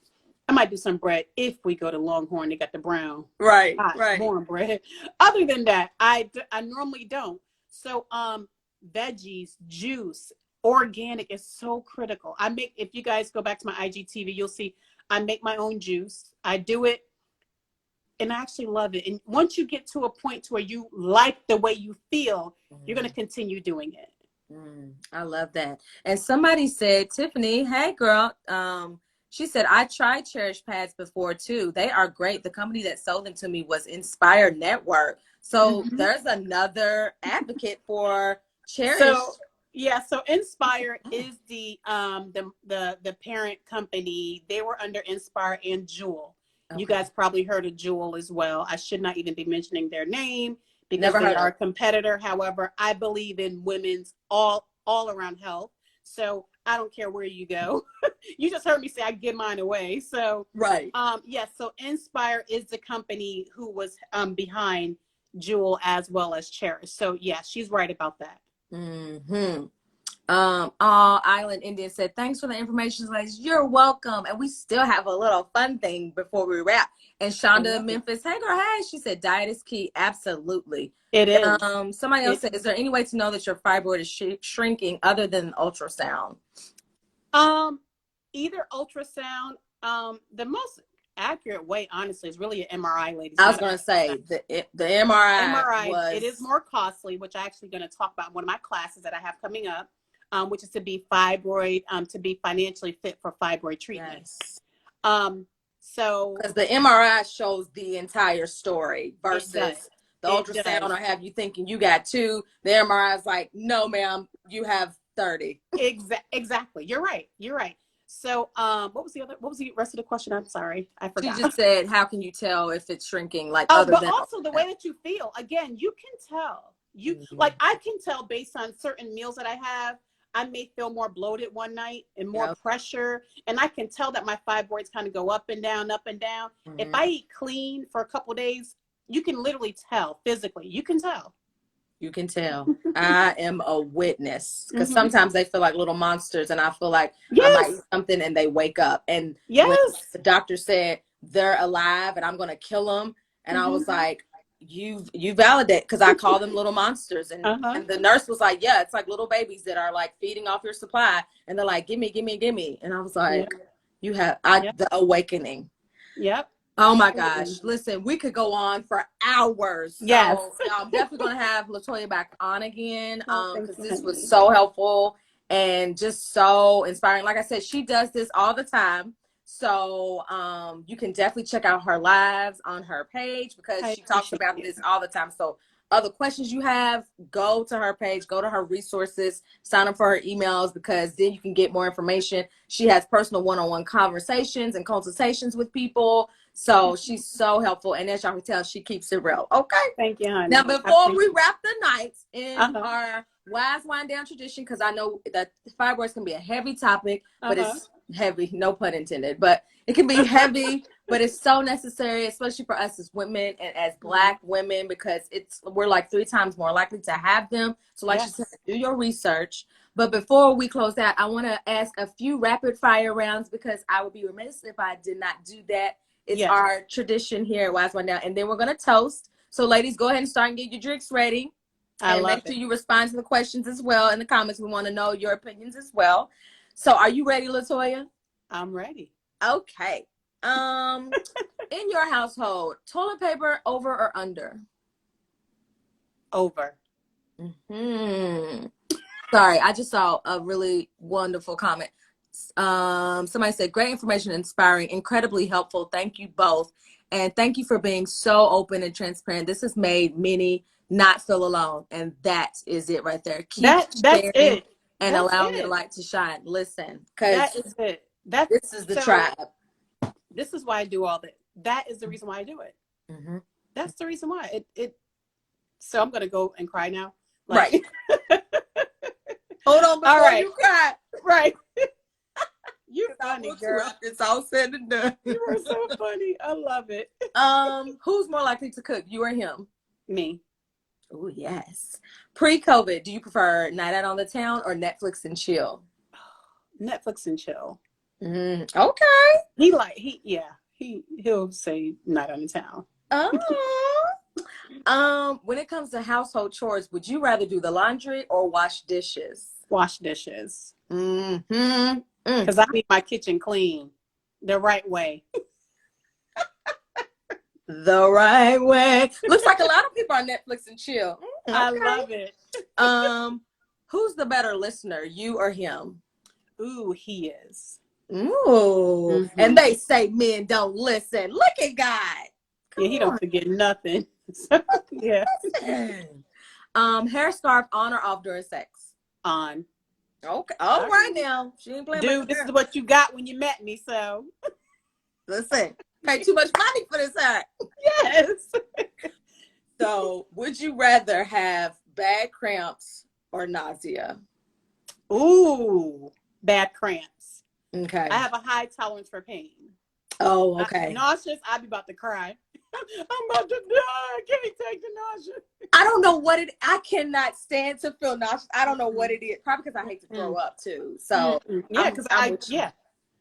I might do some bread if we go to Longhorn. They got the brown, right. Warm bread. Other than that, I normally don't. So veggies, juice, organic is so critical. I make, if you guys go back to my IGTV, you'll see I make my own juice. I do it and I actually love it. And once you get to a point to where you like the way you feel, you're going to continue doing it. I love that. And somebody said, Tiffany, hey girl, she said, I tried Cherish pads before too. They are great. The company that sold them to me was Inspire Network. So there's another advocate for Cherish. So Inspire is the parent company. They were under Inspire and ฎ. Okay. You guys probably heard of Ḍ as well. I should not even be mentioning their name because they are a competitor. However, I believe in women's all around health. So I don't care where you go. You just heard me say I give mine away. So right. So Inspire is the company who was behind Ḍ as well as Cherish. So yeah, she's right about that. Island Indian said, thanks for the information, ladies. You're welcome. And we still have a little fun thing before we wrap. And Shonda Memphis, hey girl, hey. She said, diet is key. Absolutely. It is. Somebody else said, is there any way to know that your fibroid is shrinking other than ultrasound? Either ultrasound, the most accurate way, honestly, is really an MRI, ladies. I was going to say the MRI it is more costly, which I'm actually going to talk about in one of my classes that I have coming up, which is to be fibroid, to be financially fit for fibroid treatment. Yes. So because the MRI shows the entire story versus the ultrasound or have you thinking you got 2. The MRI is like, no, ma'am, you have 30. Exactly. You're right. So, what was the rest of the question? I'm sorry, I forgot. She just said, how can you tell if it's shrinking? Like, but also the way that you feel. Again, you can tell. Like, I can tell based on certain meals that I have. I may feel more bloated one night and more pressure, and I can tell that my fibroids kind of go up and down, up and down. If I eat clean for a couple of days, you can literally tell physically. You can tell. You can tell. I am a witness because sometimes they feel like little monsters, and I feel like I might eat something and they wake up. And when the doctor said they're alive and I'm going to kill them, and I was like, you validate, because I call them little monsters. And, and the nurse was like, yeah, it's like little babies that are like feeding off your supply. And they're like, gimme. And I was like, you have the awakening. Yep. Oh my gosh. Listen, we could go on for hours. So I'm definitely going to have Latoya back on again because this was so helpful and just so inspiring. Like I said, she does this all the time. So you can definitely check out her lives on her page because she talks about this all the time. So other questions you have, go to her page, go to her resources, sign up for her emails, because then you can get more information. She has personal one-on-one conversations and consultations with people. So she's so helpful. And as y'all can tell, she keeps it real. Okay. Thank you, honey. Now, before we wrap the night in our Wise Wind Down tradition, because I know that fibroids can be a heavy topic, but it's heavy, no pun intended, but it can be heavy but it's so necessary, especially for us as women and as Black women, because we're like 3 times more likely to have them. So like you said, do your research. But before we close out, I want to ask a few rapid fire rounds because I would be remiss if I did not do that. It's our tradition here at Wise One Down. And then we're going to toast. So ladies, go ahead and start and get your drinks ready. And make sure you respond to the questions as well in the comments. We want to know your opinions as well. So are you ready, Latoya? I'm ready. Okay. In your household, toilet paper over or under? Over. Sorry, I just saw a really wonderful comment. Somebody said, great information, inspiring, incredibly helpful. Thank you both. And thank you for being so open and transparent. This has made many not feel alone. And that is it right there. Keep sharing it. And allowing your light to shine. Listen, because that is it. This is the tribe. This is why I do all that. That is the reason why I do it. That's the reason why. So I'm gonna go and cry now. Right. Hold on before you cry. Right. You funny, girl. It's all said and done. You are so funny. I love it. Who's more likely to cook, you or him? Me. Oh, yes. Pre-COVID, do you prefer night out on the town or Netflix and chill? Netflix and chill. Okay. He'll say night on the town. When it comes to household chores, would you rather do the laundry or wash dishes? Wash dishes. Because I need my kitchen clean the right way. The right way. Looks like a lot of people on Netflix and chill. Okay. I love it. Who's the better listener, you or him? Ooh, he is. Ooh. And they say men don't listen. Look at God. Come he don't forget nothing. Yeah. Hair scarf on or off during sex? On. Okay. All right now. She ain't playing. Dude, this is what you got when you met me, so. Listen, pay too much money for this hair. Yes. So, would you rather have bad cramps or nausea? Ooh, bad cramps. Okay. I have a high tolerance for pain. Oh, okay. Nauseous, I'd be about to cry. I'm about to die. I can't take the nausea. I don't know what I cannot stand to feel nauseous. I don't know what it is. Probably because I hate to throw up too. So yeah, because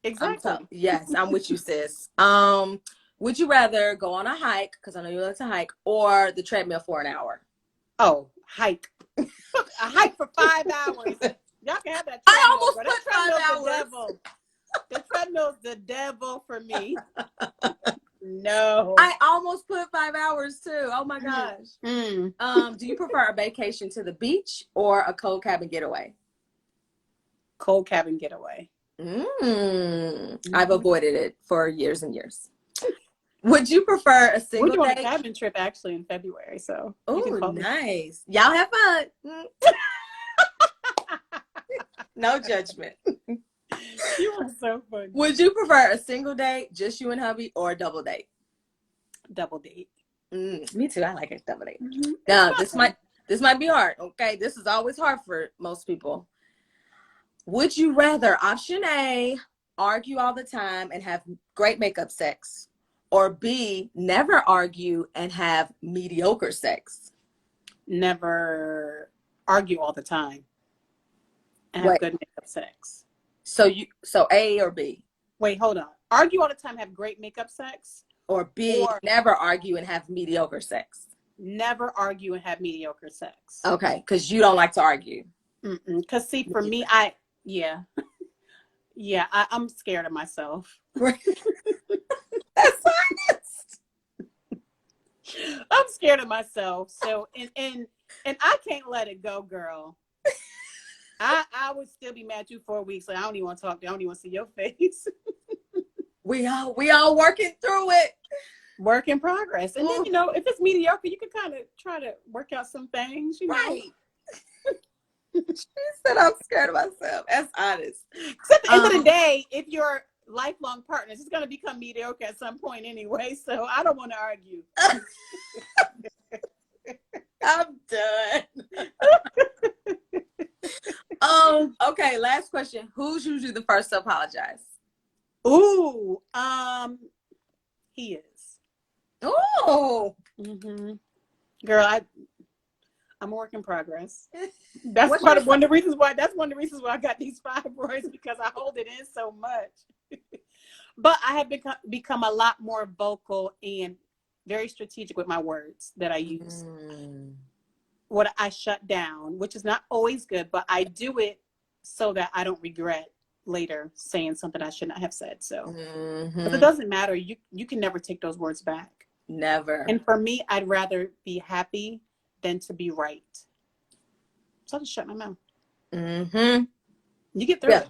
exactly. Yes, I'm with you, sis. Would you rather go on a hike, because I know you like to hike, or the treadmill for an hour? Oh, hike. A hike for 5 hours. Y'all can have that treadmill. I almost put 5 hours. The devil. The treadmill's the devil for me. No. I almost put 5 hours too. Oh my gosh. Do you prefer a vacation to the beach or a cold cabin getaway? Cold cabin getaway. I've avoided it for years and years. Would you prefer a single day? We're doing a cabin trip actually in February, so. Oh, nice. Y'all have fun. No judgment. You are so funny. Would you prefer a single date, just you and hubby, or a double date? Double date. Me too. I like a double date. Now, this might be hard. Okay, this is always hard for most people. Would you rather, option A, argue all the time and have great makeup sex, or B, never argue and have mediocre sex? Never argue all the time and have good makeup sex. So A or B? Wait, hold on. Argue all the time, have great makeup sex? Or B, never argue and have mediocre sex? Never argue and have mediocre sex. Okay, because you don't like to argue. Because see, for me, I'm scared of myself. That's honest. I'm scared of myself. So, and I can't let it go, girl. I would still be mad at you for a week, so I don't even want to talk to you. I don't even want to see your face. We all working through it. Work in progress. And then, if it's mediocre, you can kind of try to work out some things, Right. She said I'm scared of myself. That's honest. Because at the end of the day, if you're lifelong partners, it's going to become mediocre at some point anyway, so I don't want to argue. I'm done. Okay, last question. Who's usually the first to apologize? Ooh, he is. Oh. Girl, I'm a work in progress. That's one of the reasons why. That's one of the reasons why I got these fibroids, because I hold it in so much. But I have become a lot more vocal and very strategic with my words that I use. What I shut down, which is not always good, but I do it so that I don't regret later saying something I should not have said. So, but it doesn't matter. You can never take those words back. Never. And for me, I'd rather be happy than to be right. So I just shut my mouth. You get through it.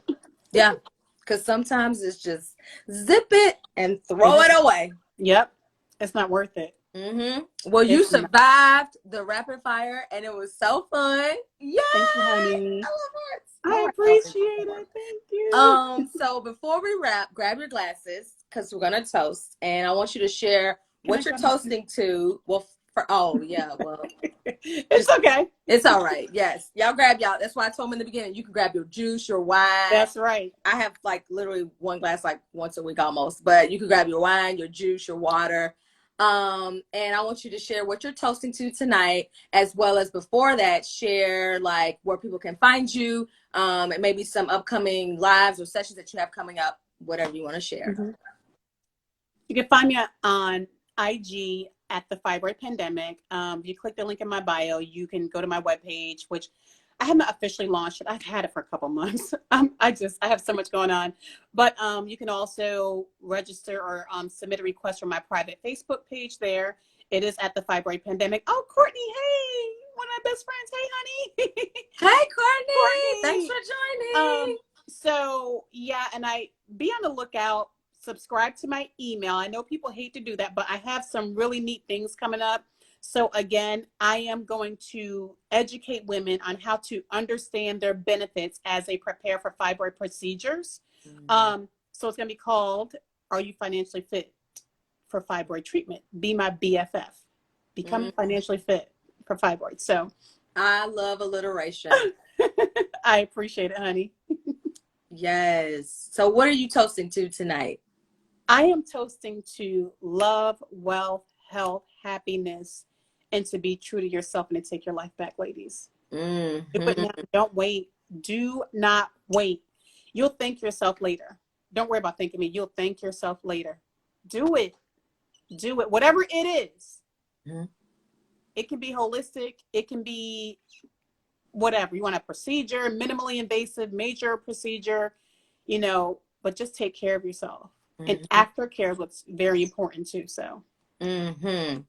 Yeah. Because sometimes it's just zip it and throw it away. Yep. It's not worth it. Well, you survived the rapid fire, and it was so fun. Yay! Thank you, honey. I love hearts. I appreciate it. Thank you. So before we wrap, grab your glasses, because we're gonna toast, and I want you to share what you're toasting to. Well, it's okay. It's all right. Yes, y'all grab y'all. That's why I told them in the beginning. You can grab your juice, your wine. That's right. I have like literally one glass like once a week almost, but you can grab your wine, your juice, your water. And I want you to share what you're toasting to tonight, as well as before that, share like where people can find you, and maybe some upcoming lives or sessions that you have coming up, whatever you want to share. You can find me on IG at the Fibroid Pandemic. If you click the link in my bio, you can go to my webpage, which I haven't officially launched it. I've had it for a couple months. I have so much going on. But you can also register or submit a request from my private Facebook page there. It is at the Fibroid Pandemic. Oh, Courtney, hey, one of my best friends. Hey, honey. Hey, Courtney. Thanks for joining. So, yeah, and I be on the lookout. Subscribe to my email. I know people hate to do that, but I have some really neat things coming up. So again, I am going to educate women on how to understand their benefits as they prepare for fibroid procedures. So it's going to be called, Are You Financially Fit for Fibroid Treatment? Be my BFF. Become financially fit for fibroids. So I love alliteration. I appreciate it, honey. Yes. So what are you toasting to tonight? I am toasting to love, wealth, health, happiness, and to be true to yourself and to take your life back, ladies. Do it now. Don't wait. Do not wait. You'll thank yourself later. Don't worry about thanking me. You'll thank yourself later. Do it. Do it. Whatever it is. It can be holistic. It can be whatever. You want a procedure, minimally invasive, major procedure, but just take care of yourself. And aftercare is what's very important too. So. Cling.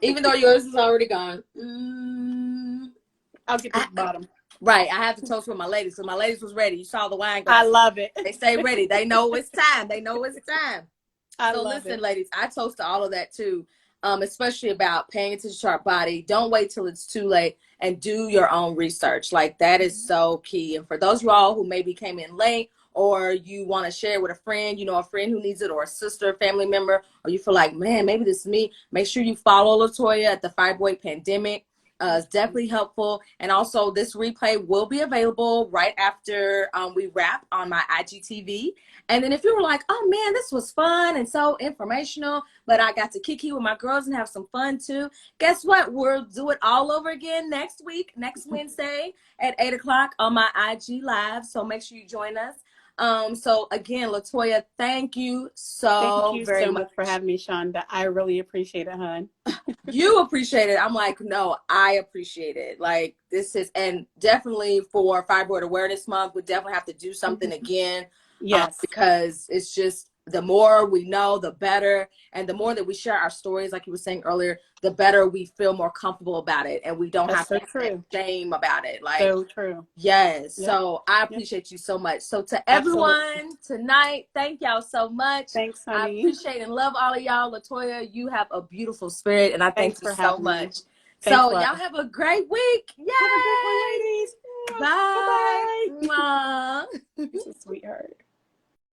Even though yours is already gone. I'll get to the bottom. Right. I have to toast with my ladies. So my ladies was ready. You saw the wine glass. I love it. They stay ready. They know it's time. They know it's time. So listen, ladies, I toast to all of that too. Especially about paying attention to our body. Don't wait till it's too late, and do your own research. Like that is so key. And for those of you all who maybe came in late, or you want to share with a friend, a friend who needs it, or a sister, family member, or you feel like, man, maybe this is me, make sure you follow Latoya at the Fibroid Pandemic. It's definitely helpful. And also this replay will be available right after we wrap on my IGTV. And then if you were like, oh man, this was fun and so informational, but I got to kiki with my girls and have some fun too. Guess what? We'll do it all over again next week, next Wednesday at 8 o'clock on my IG Live. So make sure you join us. So again, Latoya, thank you very much for having me, Shonda. I really appreciate it, hon. You appreciate it. I'm like, no, I appreciate it. Like this is, and definitely for Fibroid Awareness Month, we definitely have to do something again. Yes. Because it's just, the more we know, the better. And the more that we share our stories, like you were saying earlier, the better we feel more comfortable about it. And we don't have to have shame about it. Like, so true. Yes. Yep. So I appreciate you so much. So to everyone tonight, thank y'all so much. Thanks, honey. I appreciate and love all of y'all. Latoya, you have a beautiful spirit. And I thank you so much. So y'all have a great week. Yay! Have a good one, ladies. Bye. Bye.